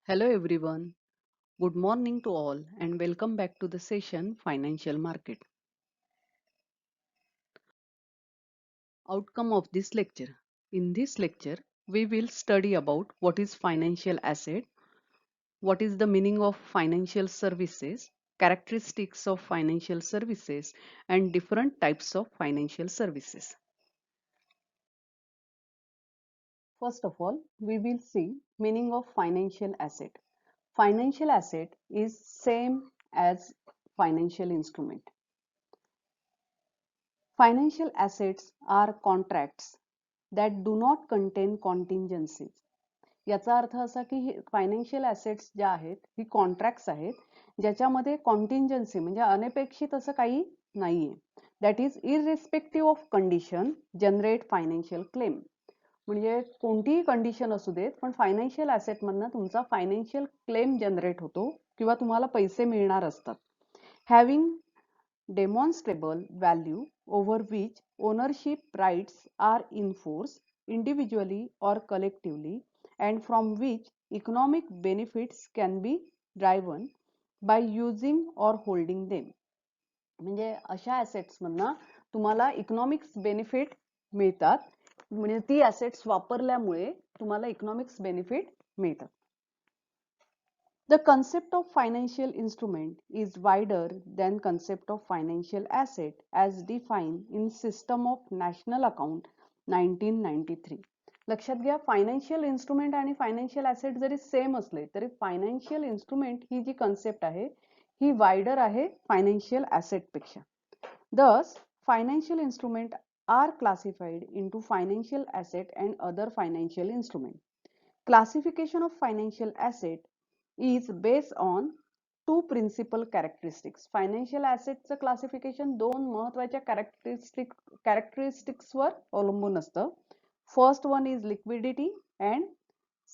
Hello everyone. Good morning to all and welcome back to the session Financial Market. Outcome of this lecture. In this lecture, we will study about what is financial asset, what is the meaning of financial services, characteristics of financial services and different types of financial services. First of all, we will see meaning of financial asset. Financial asset is same as financial instrument. Financial assets are contracts that do not contain contingencies. याचा अर्थ असा की financial assets ज्या आहेत ही contracts आहेत ज्याच्यामध्ये कॉन्टिंजन्सी म्हणजे अनपेक्षित असं काही नाहीये. That is irrespective of condition generate financial claim. म्हणजे कोणतीही कंडिशन असू देत पण फायनान्शियल ॲसेट मधनं तुमचा फायनान्शियल क्लेम जनरेट होतो किंवा तुम्हाला पैसे मिळणार असतात. Having demonstrable value over which ownership rights are enforced individually or collectively and from which economic benefits can be driven by using or holding them. म्हणजे अशा assets मधनं तुम्हाला इकॉनॉमिक्स बेनिफिट मिळतात. म्हणजे ती assets वापरल्यामुळे तुम्हाला इकॉनॉमिक्स बेनिफिट मिळतात. The concept of financial instrument is wider than concept of financial asset as defined in System of National Account 1993. लक्षात घ्या फायनान्शियल इन्स्ट्रुमेंट आणि फायनान्शियल ॲसेट जरी सेम असले तरी फायनान्शियल इन्स्ट्रुमेंट ही जी कन्सेप्ट आहे ही वायडर आहे फायनान्शियल ॲसेट पेक्षा. Thus, financial instrument are classified into financial asset and other financial instrument. Classification of financial asset is based on two principal characteristics. Financial assets classification दोन महत्त्वाच्या characteristics वर अवलंबून असतं. First one is liquidity and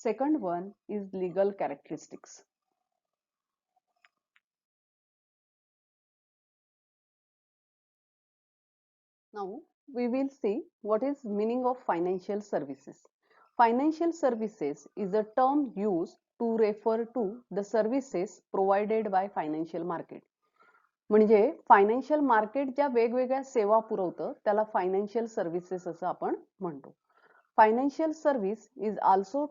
second one is legal characteristics. Now we will see what is meaning of financial services. Financial services is a term used to refer to the services provided by financial market. म्हणजे financial market ज्या वेगवेगळ्या सेवा पुरवतं त्याला financial services असं आपण म्हणतो. Financial service is also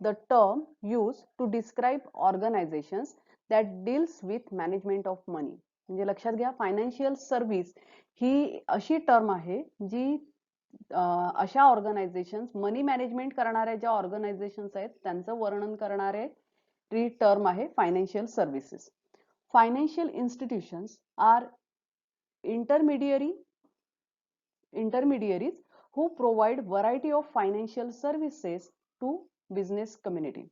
the term use to describe organisations that deals with management of money. म्हणजे लक्षात घ्या फायनान्शियल सर्व्हिस ही अशी टर्म आहे जी अशा ऑर्गनायझेशन्स मनी मॅनेजमेंट करणाऱ्या ज्या ऑर्गनायझेशन्स आहेत त्यांचं वर्णन करणारे टर्म आहे financial services. Financial institutions are intermediaries who provide variety of financial services to business community.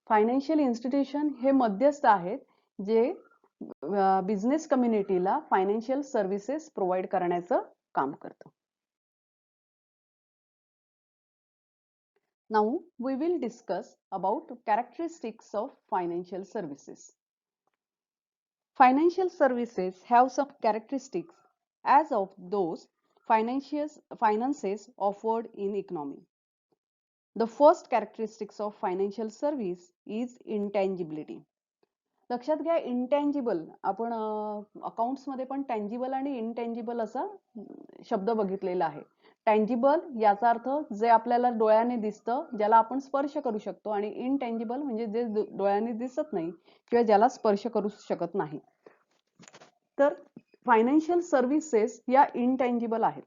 Financial institution हे मध्यस्थ आहेत जे बिझनेस कम्युनिटीला फायनान्शियल सर्व्हिसेस प्रोव्हाइड करण्याचं काम करतं. Now we will discuss about characteristics of financial services. Financial services have some characteristics as of those finances offered in economy. The first characteristics of financial service is intangibility. लक्षात घ्या intangible आपण accounts मध्ये पण tangible आणि intangible असा शब्द बघितलेला आहे. टँजिबल याचा अर्थ जे आपल्याला डोळ्याने दिसतं ज्याला आपण स्पर्श करू शकतो आणि इनटँजिबल म्हणजे जे डोळ्याने दिसत नाही किंवा ज्याला स्पर्श करू शकत नाही. तर फायनान्शियल सर्व्हिसेस या इनटँजिबल आहेत.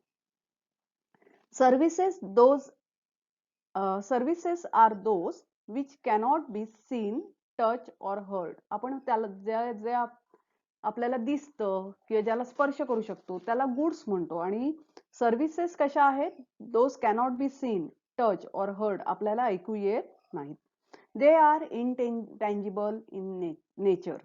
Services are those which cannot be seen touch or heard. आपण त्याला जे आपल्याला दिसतं किंवा ज्याला स्पर्श करू शकतो त्याला गुड्स म्हणतो आणि सर्व्हिसेस कशा आहेत those cannot be seen touch or heard आपल्याला ऐकू येत नाहीत. They are intangible in nature.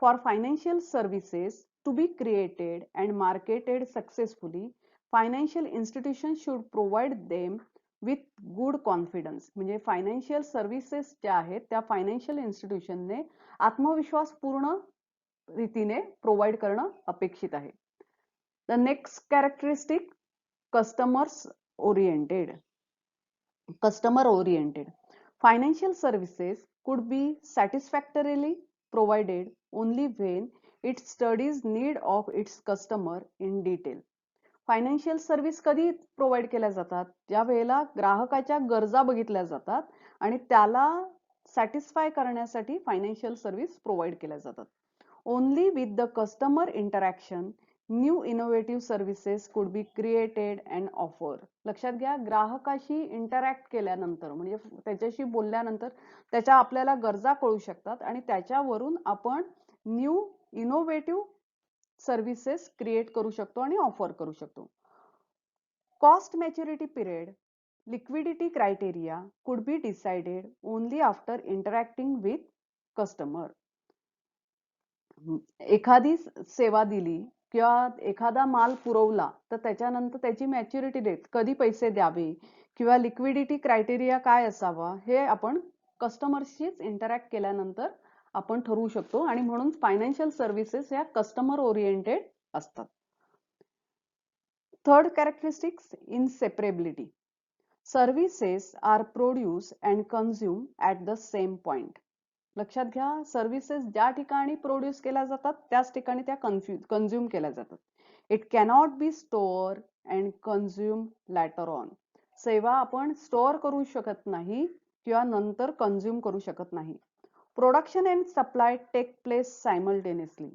For financial services to be created and marketed successfully, financial institutions should provide them with good confidence. म्हणजे financial services ज्या आहेत त्या financial इन्स्टिट्यूशनने आत्मविश्वासपूर्ण रीतीने provide करणं अपेक्षित आहे. The next characteristic customer oriented. Financial services could be satisfactorily provided only when it studies need of its customer in detail. Financial service कधी provide केल्या जातात? ज्या वेळेला ग्राहकाच्या गरजा बघितल्या जातात आणि त्याला सॅटिस्फाय करण्यासाठी फायनान्शियल सर्व्हिस प्रोव्हाइड केल्या जातात. Only with the customer interaction new innovative services could be created and offer. लक्षात घ्या, ग्राहकाशी इंटरॅक्ट केल्यानंतर म्हणजे त्याच्याशी बोलल्यानंतर त्याच्या आपल्याला गरजा कळू शकतात आणि त्याच्यावरून आपण न्यू इनोव्हेटिव्ह सर्व्हिसेस क्रिएट करू शकतो आणि ऑफर करू शकतो. Cost maturity period, liquidity criteria could be decided only after interacting with customer. एखादी सेवा दिली किंवा एखादा माल पुरवला तर त्याच्यानंतर त्याची मॅच्युरिटी डेट, कधी पैसे द्यावे किंवा लिक्विडिटी क्रायटेरिया काय असावा, हे आपण कस्टमरशीच इंटरॅक्ट केल्यानंतर आपण ठरवू शकतो आणि म्हणून फायनान्शियल सर्व्हिसेस ह्या कस्टमर ओरिएंटेड असतात. Third characteristics, inseparability. Services are produce and consume at the same point. लक्षात घ्या, सर्व्हिसेस ज्या ठिकाणी प्रोड्यूस केल्या जातात त्याच ठिकाणी त्या कन्झ्युम केल्या जातात. It cannot be store and consume later on. सेवा आपण स्टोअर करू शकत नाही किंवा नंतर कन्झ्युम करू शकत नाही. Production and supply take place simultaneously,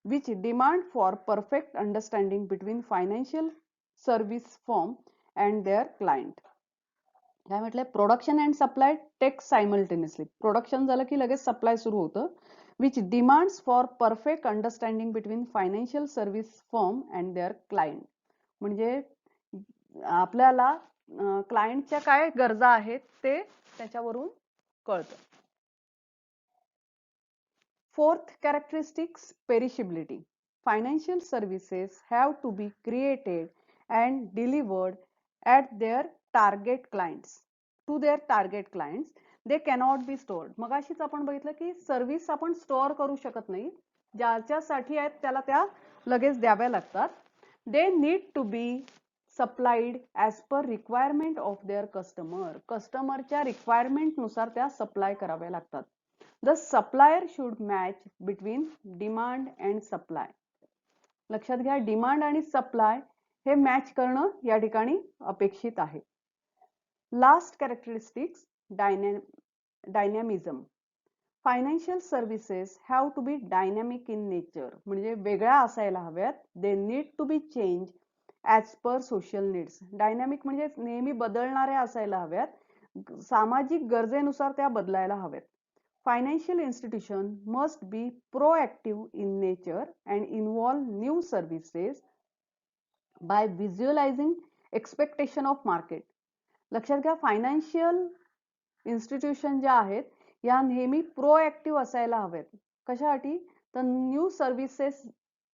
which demand for perfect understanding between financial service firm and their client. काय म्हटलंय? Production and supply take simultaneously. Production झालं की लगेच सप्लाय सुरू होतं. Which demands for perfect understanding between financial service firm and their client. म्हणजे आपल्याला क्लायंटच्या काय गरजा आहेत ते त्याच्यावरून कळतं. Fourth characteristics, perishability. Financial services have to be created and delivered at their target clients. To their target clients. They cannot be stored. मगाशीच आपण बघितलं की सर्व्हिस आपण स्टोअर करू शकत नाही. ज्याच्यासाठी आहेत त्याला त्या लगेच द्याव्या लागतात. They need to be supplied as per requirement of their customer. कस्टमरच्या रिक्वायरमेंट नुसार त्या सप्लाय कराव्या लागतात. The supplier should match between demand and supply. लक्षात घ्या, डिमांड आणि सप्लाय हे मॅच करणं या ठिकाणी अपेक्षित आहे. Last characteristics, dynamism. Financial services have to be dynamic in nature. म्हणजे वेगळ्या असायला हव्यात. They need to be change as per social needs. Dynamic म्हणजे नेहमी बदलणाऱ्या असायला हव्यात. सामाजिक गरजेनुसार त्या बदलायला हव्यात. Financial institution must be proactive in nature and involve new services by visualizing expectation of market. लक्षात घ्या, फायनान्शियल इन्स्टिट्यूशन ज्या आहेत या नेहमी प्रोएक्टिव्ह असायला हव्यात. कशासाठी? तर न्यू सर्व्हिसेस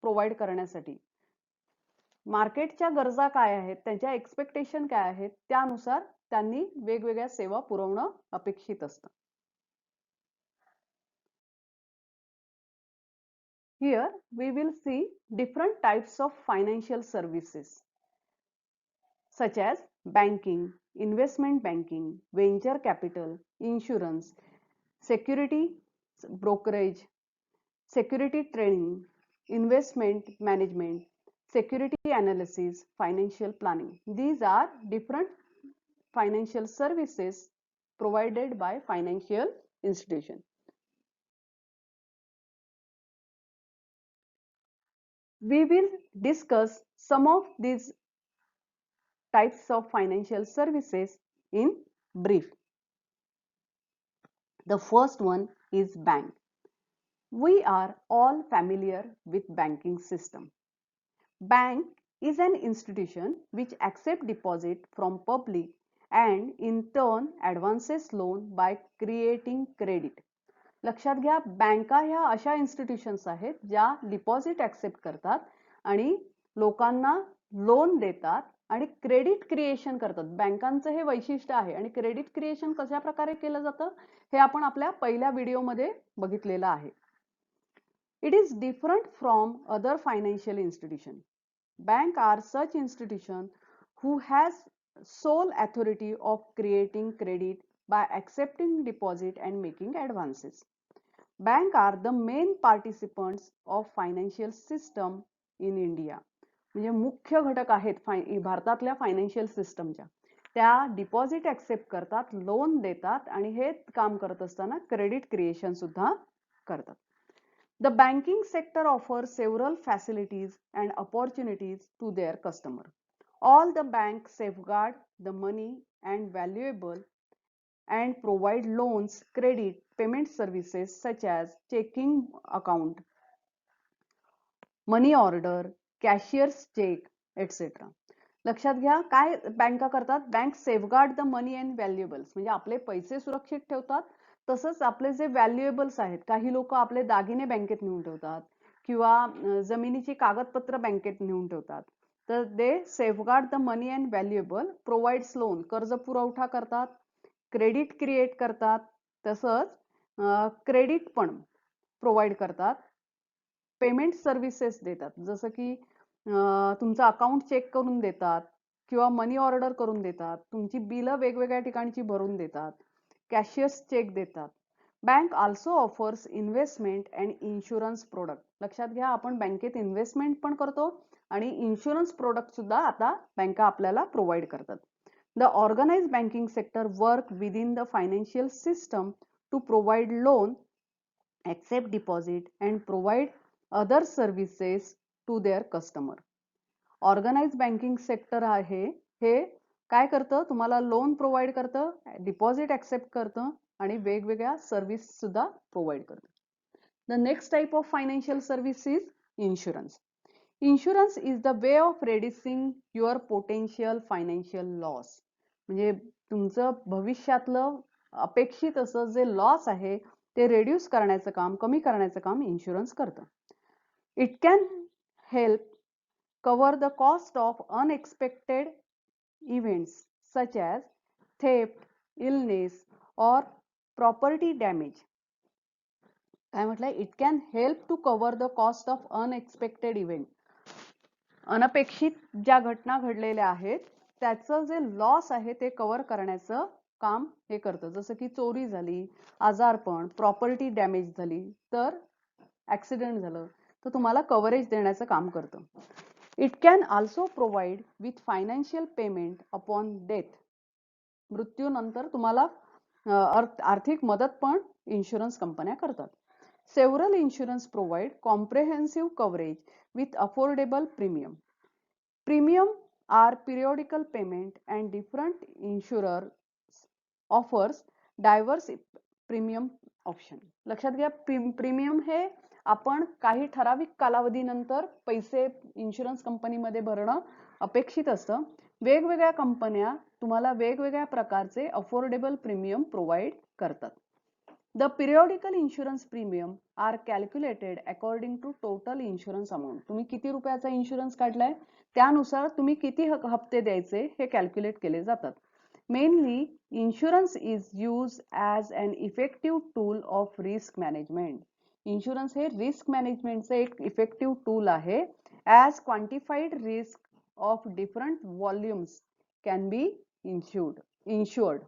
प्रोव्हाइड करण्यासाठी. मार्केटच्या गरजा काय आहेत, त्यांच्या एक्सपेक्टेशन काय आहेत, त्यानुसार त्यांनी वेगवेगळ्या सेवा पुरवणं अपेक्षित असतं. Here we will see different types of financial services such as banking, investment banking, venture capital, insurance, security brokerage, security trading, investment management, security analysis, financial planning. These are different financial services provided by financial institution. We will discuss some of these types of financial services in brief. The first one is bank. We are all familiar with banking system. Bank is an institution which accepts deposit from public and in turn advances loan by creating credit. लक्षात घ्या, बँका ह्या अशा institutions आहेत ज्या deposit accept करतात आणि लोकांना लोन देतात आणि क्रेडिट क्रिएशन करतात. बँकांचं हे वैशिष्ट्य आहे आणि क्रेडिट क्रिएशन कशा प्रकारे केलं जातं हे आपण आपल्या पहिल्या व्हिडिओमध्ये बघितलेलं आहे. It is different from other financial institution. Bank R such institution who has sole authority of creating credit by accepting deposit and making advances. Bank are the main participants of financial system in India. म्हणजे मुख्य घटक आहेत भारतातल्या financial सिस्टमच्या. त्या deposit accept करतात, loan देतात आणि हे काम करत असताना क्रेडिट क्रिएशन सुद्धा करतात. The banking sector offers several facilities and opportunities to their customer. All the banks safeguard the money and valuable and provide loans, credit, payment services such as checking account, money order, cashier's check, etc. लक्षात घ्या काय बँका करतात. Bank safeguard the money and valuables म्हणजे आपले पैसे सुरक्षित ठेवतात. तसंच आपले जे व्हॅल्युएबल्स आहेत, काही लोक आपले दागिने बँकेत नेऊन ठेवतात किंवा जमिनीची कागदपत्र बँकेत नेऊन ठेवतात. तर they safeguard the money and valuable, provides loan कर्ज पुरवठा करतात, क्रेडिट क्रिएट करतात, तसंच क्रेडिट पण प्रोव्हाइड करतात, पेमेंट सर्व्हिसेस देतात, जसं की तुमचं अकाउंट चेक करून देतात किंवा मनी ऑर्डर करून देतात, तुमची बिलं वेगवेगळ्या ठिकाणची भरून देतात, कॅशियर्स चेक देतात. Bank also offers investment and insurance product. लक्षात घ्या आपण बँकेत इन्व्हेस्टमेंट पण करतो आणि इन्शुरन्स प्रोडक्ट सुद्धा आता बँका आपल्याला प्रोव्हाइड करतात. The organized banking sector work within the financial system to provide loan, accept deposit and provide other services to their customer. Organize banking sector आहे हे काय करतं, तुम्हाला लोन प्रोव्हाइड करतं, डिपॉझिट ऍक्सेप्ट करतं आणि वेगवेगळ्या सर्व्हिस सुद्धा प्रोव्हाइड करतं. The next type of financial service is insurance. Insurance is the way of reducing your potential financial loss. म्हणजे तुमचं भविष्यातलं अपेक्षित असं जे लॉस आहे ते रेड्यूस करण्याचं काम, कमी करण्याचं काम इन्शुरन्स करतं. It can help cover the cost of unexpected events such as theft, illness or property damage. काय म्हटलंय, it can help to cover the cost of unexpected event. अनपेक्षित ज्या घटना घडलेल्या आहेत त्याचं जे लॉस आहे ते कव्हर करण्याचं काम हे करतं. जसं की चोरी झाली, आजारपण, प्रॉपर्टी डॅमेज झाली, तर ऍक्सिडेंट झालं तर तुम्हाला कव्हरेज देण्याचं काम करतं. It can also provide with financial payment upon death. मृत्यूनंतर तुम्हाला आर्थिक मदत पण इन्शुरन्स कंपन्या करतात. Several insurance provide comprehensive coverage with affordable premium. Premium are periodical payment and different insurer offers diverse premium option. लक्षात घ्या प्रीमियम हे आपण काही ठराविक कालावधीनंतर पैसे इन्शुरन्स कंपनीमध्ये भरणं अपेक्षित असतं. वेगवेगळ्या कंपन्या तुम्हाला वेगवेगळ्या प्रकारचे अफोर्डेबल प्रीमियम प्रोव्हाइड करतात. The periodical insurance premium are calculated according to total insurance amount. तुम्ही किती रुपयाचा इन्शुरन्स काढलाय त्यानुसार तुम्ही किती हप्ते द्यायचे हे कॅल्क्युलेट केले जातात. Mainly insurance is use as an effective tool of risk management. Insurance हे रिस्क मॅनेजमेंटचे एक इफेक्टिव्ह टूल आहे. As quantified risk of different volumes can be insured.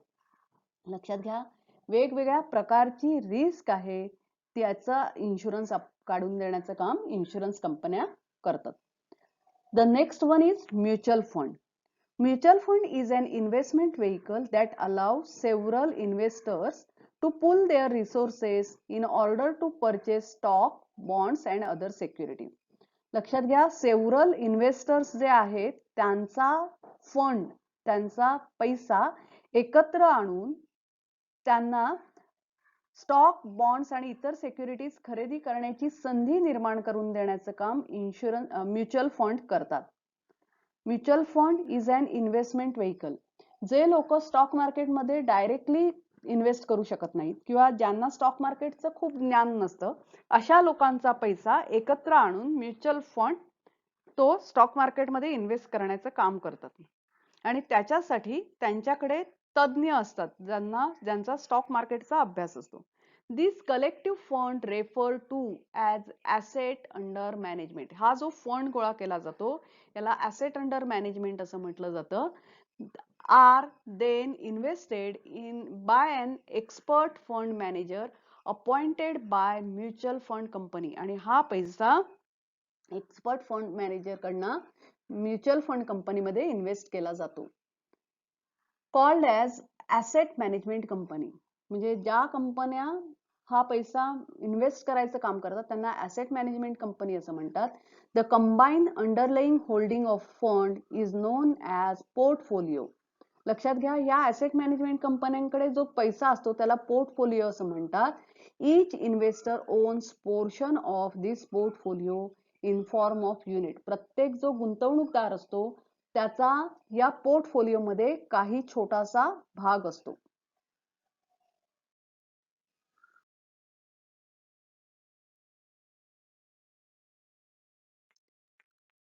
लक्षात घ्या वेगवेगळ्या प्रकारची रिस्क आहे त्याचा इन्शुरन्स काढून देण्याचं काम इन्शुरन्स कंपन्या करतात. The next one is mutual fund. Mutual fund is an investment vehicle that allows several investors to pool their resources in order to purchase stock, bonds and other securities. लक्षात घ्या several investors जे आहेत त्यांचा fund, त्यांचा पैसा एकत्र आणून त्यांना स्टॉक, बॉन्ड्स आणि इतर सिक्युरिटीज खरेदी करण्याची संधी निर्माण करून देण्याचं काम म्युच्युअल फंड करतात. Mutual fund is an investment vehicle. जे लोक स्टॉक मार्केटमध्ये डायरेक्टली इन्व्हेस्ट करू शकत नाहीत किंवा ज्यांना स्टॉक मार्केटचं खूप ज्ञान नसतं अशा लोकांचा पैसा एकत्र आणून म्युच्युअल फंड तो स्टॉक मार्केटमध्ये इन्व्हेस्ट करण्याचं काम करतात आणि त्याच्यासाठी त्यांच्याकडे तज्ज्ञ असतात ज्यांचा स्टॉक मार्केटचा अभ्यास असतो. This collective fund refer to as asset under management. हा जो फंड गोळा केला जातो याला ॲसेट अंडर मॅनेजमेंट असं म्हटलं जातं. Are then invested in by an expert fund manager appointed by mutual fund company. आणि हा पैसा एक्सपर्ट फंड मॅनेजर कडनं म्युच्युअल फंड कंपनीमध्ये इन्व्हेस्ट केला जातो. Called as asset management company. म्हणजे ज्या कंपन्या हा पैसा इन्व्हेस्ट करायचं काम करतात त्यांना ॲसेट मॅनेजमेंट कंपनी असं म्हणतात. The combined underlying holding of fund is known as portfolio. लक्षात घ्या, या ॲसेट मॅनेजमेंट कंपन्यांकडे जो पैसा असतो त्याला पोर्टफोलिओ असं म्हणतात. Each investor owns portion of this portfolio in form of unit. प्रत्येक जो गुंतवणूकदार असतो त्याचा या पोर्टफोलिओमध्ये काही छोटासा भाग असतो.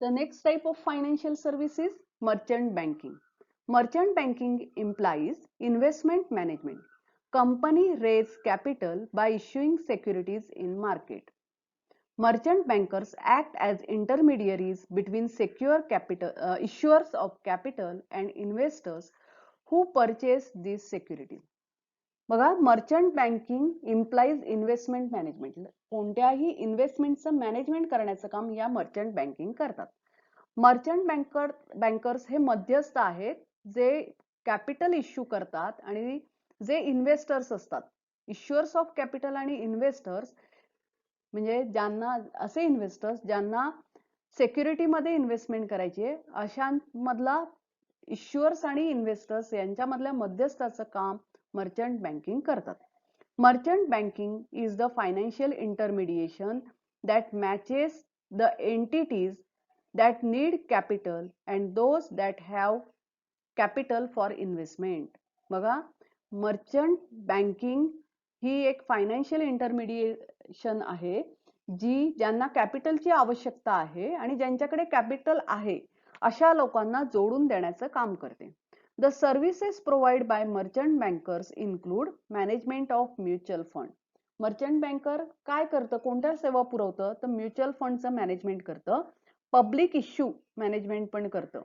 The next type of financial service is merchant banking. Merchant banking implies investment management. Company raise capital by issuing securities in market. Merchant bankers act as intermediaries between secure capital issuers of capital and investors who purchase these securities. बघा, merchant banking implies investment management. कोणत्याही इन्व्हेस्टमेंटचं management करण्याचं काम या merchant banking करतात. Merchant bankers हे मध्यस्थ आहेत जे कॅपिटल इश्यू करतात आणि जे इन्व्हेस्टर्स असतात. इश्युअर्स ऑफ कॅपिटल आणि इन्व्हेस्टर्स म्हणजे ज्यांना असे इन्व्हेस्टर्स ज्यांना सेक्युरिटीमध्ये इन्व्हेस्टमेंट करायची आहे अशांमधला इश्युअर्स आणि इन्व्हेस्टर्स यांच्यामधल्या मध्यस्थाचं काम मर्चंट बँकिंग करतात. Merchant banking is the financial intermediation that matches the entities that need capital and those that have capital for investment. बघा, मर्चंट बँकिंग ही एक फायनान्शियल इंटरमिडिएशन आहे जी ज्यांना कॅपिटलची आवश्यकता आहे आणि ज्यांच्याकडे कॅपिटल आहे अशा लोकांना जोडून देण्याचं काम करते. The services provide by merchant bankers include management of mutual fund. Merchant banker काय करतं, कोणत्या सेवा पुरवतं, तर म्युच्युअल फंडचं मॅनेजमेंट करतं. पब्लिक इश्यू मॅनेजमेंट पण करतं.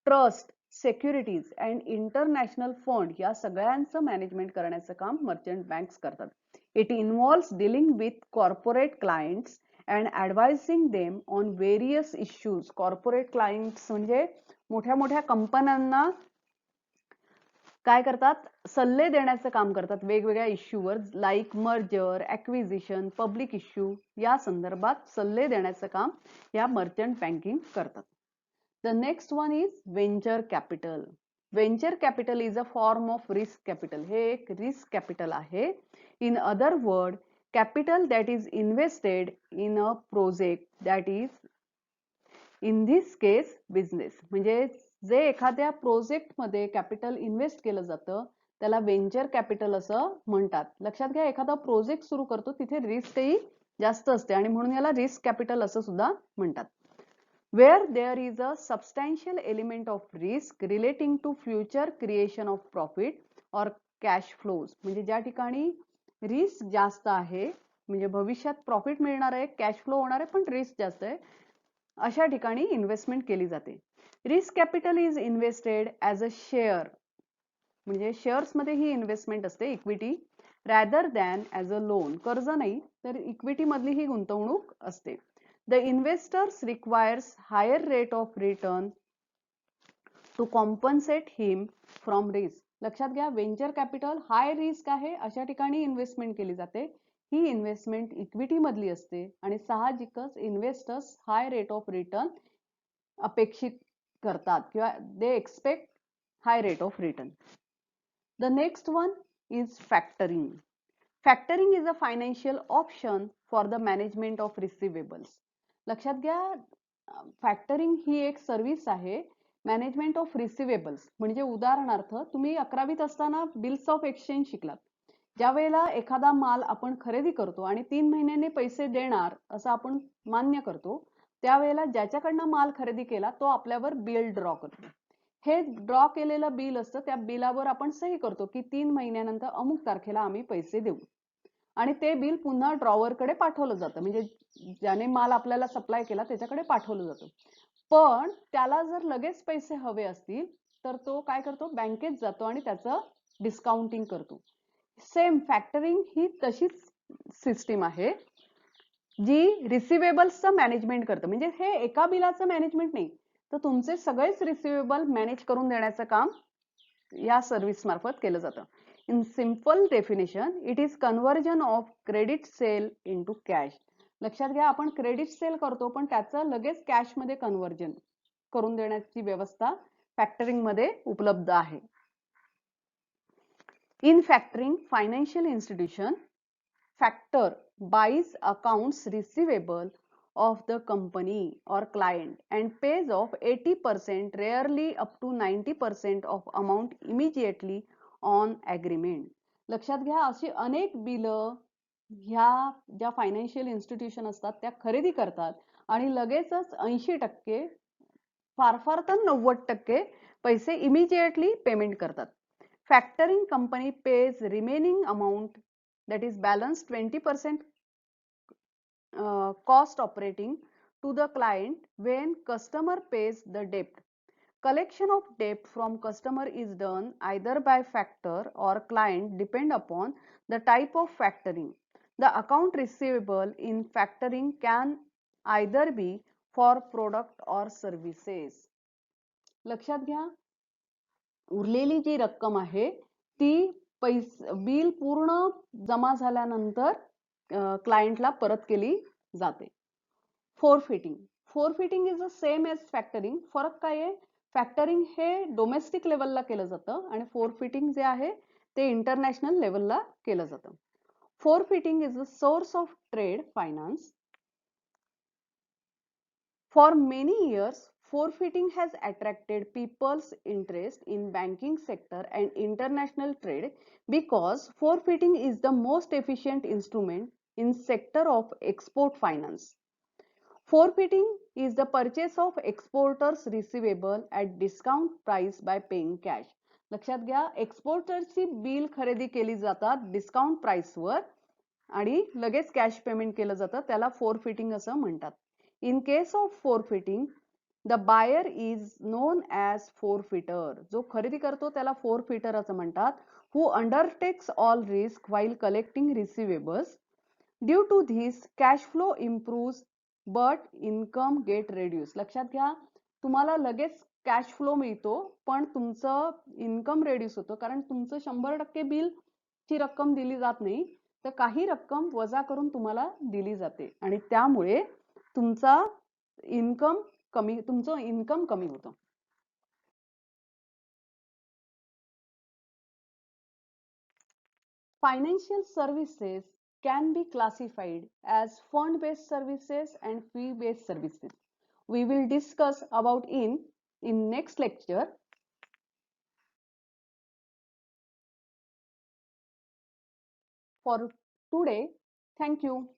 Trust, securities and international fund या सगळ्यांचं मॅनेजमेंट करण्याचं काम मर्चंट बँक्स करतात. It involves dealing with corporate clients and advising them on various issues. Corporate clients म्हणजे मोठ्या मोठ्या कंपन्यांना काय करतात, सल्ले देण्याचं काम करतात वेगवेगळ्या इश्यूवर, like merger, acquisition, public issue या संदर्भात सल्ले देण्याचं काम या मर्चंट बँकिंग करतात. The next one is venture capital. Venture capital is a form of risk capital. हे एक रिस्क कॅपिटल आहे. In other word, capital that is invested in a project that is in this case business. म्हणजे जे एखाद्या प्रोजेक्टमध्ये capital invest केलं जातं त्याला व्हेंचर कॅपिटल असं म्हणतात. लक्षात घ्या, एखादा प्रोजेक्ट सुरू करतो तिथे रिस्कही जास्त असते आणि म्हणून याला रिस्क कॅपिटल असं सुद्धा म्हणतात. Where there is a substantial element of risk relating to future creation of profit or cash flows. म्हणजे ज्या ठिकाणी रिस्क जास्त आहे, म्हणजे भविष्यात प्रॉफिट मिळणार आहे, कॅश फ्लो होणार आहे, पण रिस्क जास्त आहे, अशा ठिकाणी इन्व्हेस्टमेंट केली जाते. Risk capital is invested as a share. म्हणजे शेअर्समध्ये ही इन्व्हेस्टमेंट असते, equity, rather than as a loan. कर्ज नाही तर इक्विटी मधली ही गुंतवणूक असते. The investors requires higher rate of return to compensate him from risk. लक्षात घ्या, व्हेंचर कॅपिटल हाय रिस्क आहे अशा ठिकाणी इन्व्हेस्टमेंट केली जाते. ही इन्व्हेस्टमेंट इक्विटी मधली असते आणि साहजिकच investors high rate of return अपेक्षित करतात किंवा they expect high rate of return. The next one is factoring. Factoring is a financial option for the management of receivables. लक्षात घ्या, फॅक्टरिंग ही एक सर्व्हिस आहे मॅनेजमेंट ऑफ रिसिवेबल्स. म्हणजे उदाहरणार्थ तुम्ही 11वीत असताना बिल्स ऑफ एक्सचेंज शिकलात. ज्या वेळेला एखादा माल आपण खरेदी करतो आणि 3 महिन्यांनी पैसे देणार असं आपण मान्य करतो, त्यावेळेला ज्याच्याकडनं माल खरेदी केला तो आपल्यावर बिल ड्रॉ करतो. हे ड्रॉ केलेलं बिल असतं, त्या बिलावर आपण सही करतो की 3 महिन्यानंतर अमुक तारखेला आम्ही पैसे देऊ. आणि ते बिल पुन्हा ड्रॉवरकडे पाठवलं जातं, म्हणजे ज्याने माल आपल्याला सप्लाय केला त्याच्याकडे पाठवलं जातं. पण त्याला जर लगेच पैसे हवे असतील तर तो काय करतो, बँकेत जातो आणि त्याचं डिस्काउंटिंग करतो. सेम फॅक्टरिंग ही तशीच सिस्टीम आहे जी रिसिवेबल्सचं मॅनेजमेंट करतं. म्हणजे हे एका बिलाचं मॅनेजमेंट नाही, तर तुमचे सगळेच रिसिवेबल मॅनेज करून देण्याचं काम या सर्व्हिस मार्फत केलं जातं. In simple definition, it is conversion of credit sale into cash. लक्षात घ्या, आपण क्रेडिट सेल करतो पण त्याचं लगेच कॅश मध्ये कन्व्हर्जन करून देण्याची व्यवस्था फॅक्टरिंग मध्ये उपलब्ध आहे. In factoring, financial institution factor buys accounts receivable of the company or client and pays off 80%, rarely up to 90% of amount immediately on agreement. लक्षात घ्या, अशी अनेक बिल ह्या ज्या फायनान्शियल इन्स्टिट्यूशन असतात त्या खरेदी करतात आणि लगेचच 80%, फार फार तर 90% पैसे इमिजिएटली पेमेंट करतात. Factoring company page remaining amount, that is balance 20% cost operating to the client when customer pays the debt. Collection of debt from customer is done either by factor or client, depend upon the type of factoring. The account receivable in factoring can either be for product or services. लक्षात घ्या, उरलेली जी रक्कम आहे ती bill पूर्ण जमा झाल्यानंतर क्लायंटला परत केली जाते. Forfeiting, forfeiting is the same as factoring. फरक काय आहे, फॅक्टरिंग हे डोमेस्टिक लेवलला केलं जातं आणि फोरफिटिंग जे आहे ते इंटरनॅशनल लेवलला केलं जातं. Forfeiting is the source of trade finance. For many years, forfeiting has attracted people's interest in banking sector and international trade because forfeiting is the most efficient instrument in sector of export finance. Forfeiting is the purchase of exporters receivable at discount price by paying cash. लक्षात घ्या, एक्सपोर्टरची bill खरेदी केली जातात discount प्राइसवर आणि लगेच cash payment केलं जातं, त्याला फोरफिटिंग असं म्हणतात. In case of forfeiting, the buyer is known as forfeiter. जो खरेदी करतो त्याला forfeiter असं म्हणतात. Who undertakes all risk while collecting receivables. Due to this, cash flow improves but income get reduced. लक्षात घ्या, तुम्हाला लगेच कॅश फ्लो मिळतो पण तुमचं इन्कम रेड्यूस होतं, कारण तुमचं 100% बिल ची रक्कम दिली जात नाही, तर काही रक्कम वजा करून तुम्हाला दिली जाते आणि त्यामुळे तुमचं इन्कम कमी होतं. Financial services can be classified as fund-based services and fee-based services. We will discuss about in next lecture. For today, thank you.